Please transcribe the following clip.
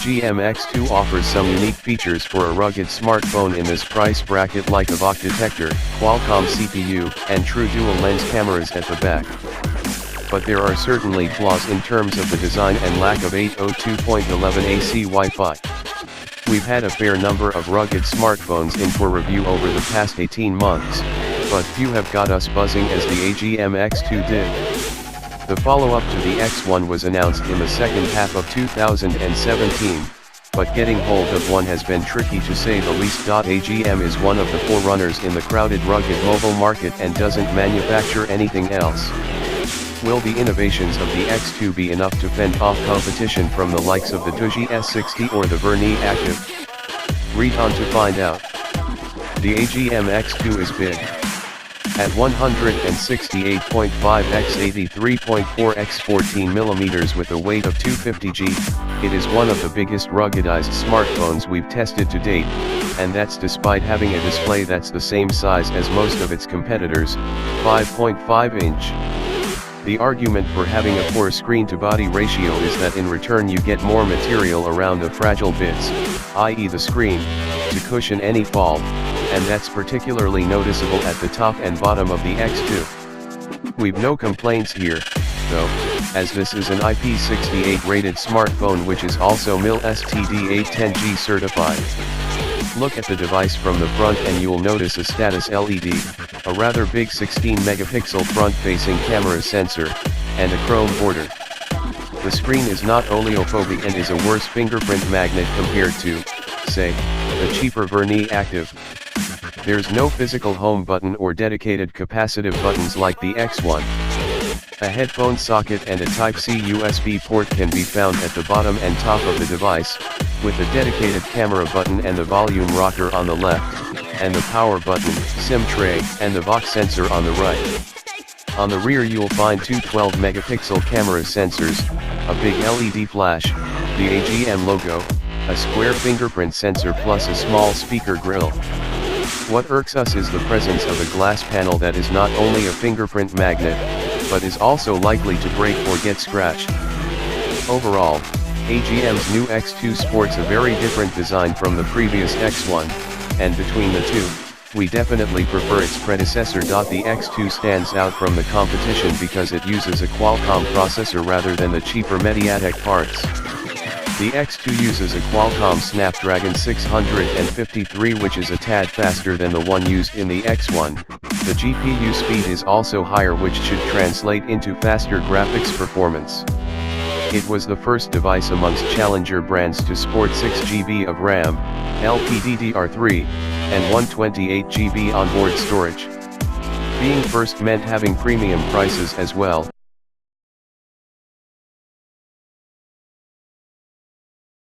AGM X2 offers some unique features for a rugged smartphone in this price bracket, like a VOC detector, Qualcomm CPU, and true dual-lens cameras at the back. But there are certainly flaws in terms of the design and lack of 802.11 AC Wi-Fi. We've had a fair number of rugged smartphones in for review over the past 18 months, but few have got us buzzing as the AGM X2 did. The follow-up to the X1 was announced in the second half of 2017, but getting hold of one has been tricky to say the least. AGM is one of the forerunners in the crowded rugged mobile market and doesn't manufacture anything else. Will the innovations of the X2 be enough to fend off competition from the likes of the Doji S60 or the Verni Active? Read on to find out. The AGM X2 is big. At 168.5 x 83.4 x 14 mm with a weight of 250 g, it is one of the biggest ruggedized smartphones we've tested to date, and that's despite having a display that's the same size as most of its competitors, 5.5 inch. The argument for having a poor screen-to-body ratio is that in return you get more material around the fragile bits, i.e. the screen, to cushion any fall, and that's particularly noticeable at the top and bottom of the X2. We've no complaints here, though, as this is an IP68 rated smartphone which is also MIL STD810G certified. Look at the device from the front and you'll notice a status LED, a rather big 16-megapixel front-facing camera sensor, and a chrome border. The screen is not oleophobic and is a worse fingerprint magnet compared to, say, the cheaper Verni Active. There's no physical home button or dedicated capacitive buttons like the X1. A headphone socket and a Type-C USB port can be found at the bottom and top of the device, with a dedicated camera button and the volume rocker on the left, and the power button, SIM tray, and the VOC sensor on the right. On the rear you'll find two 12-megapixel camera sensors, a big LED flash, the AGM logo, a square fingerprint sensor plus a small speaker grill. What irks us is the presence of a glass panel that is not only a fingerprint magnet, but is also likely to break or get scratched. Overall, AGM's new X2 sports a very different design from the previous X1, and between the two, we definitely prefer its predecessor. The X2 stands out from the competition because it uses a Qualcomm processor rather than the cheaper MediaTek parts. The X2 uses a Qualcomm Snapdragon 653 which is a tad faster than the one used in the X1. The GPU speed is also higher which should translate into faster graphics performance. It was the first device amongst challenger brands to sport 6 GB of RAM, LPDDR3, and 128 GB onboard storage. Being first meant having premium prices as well,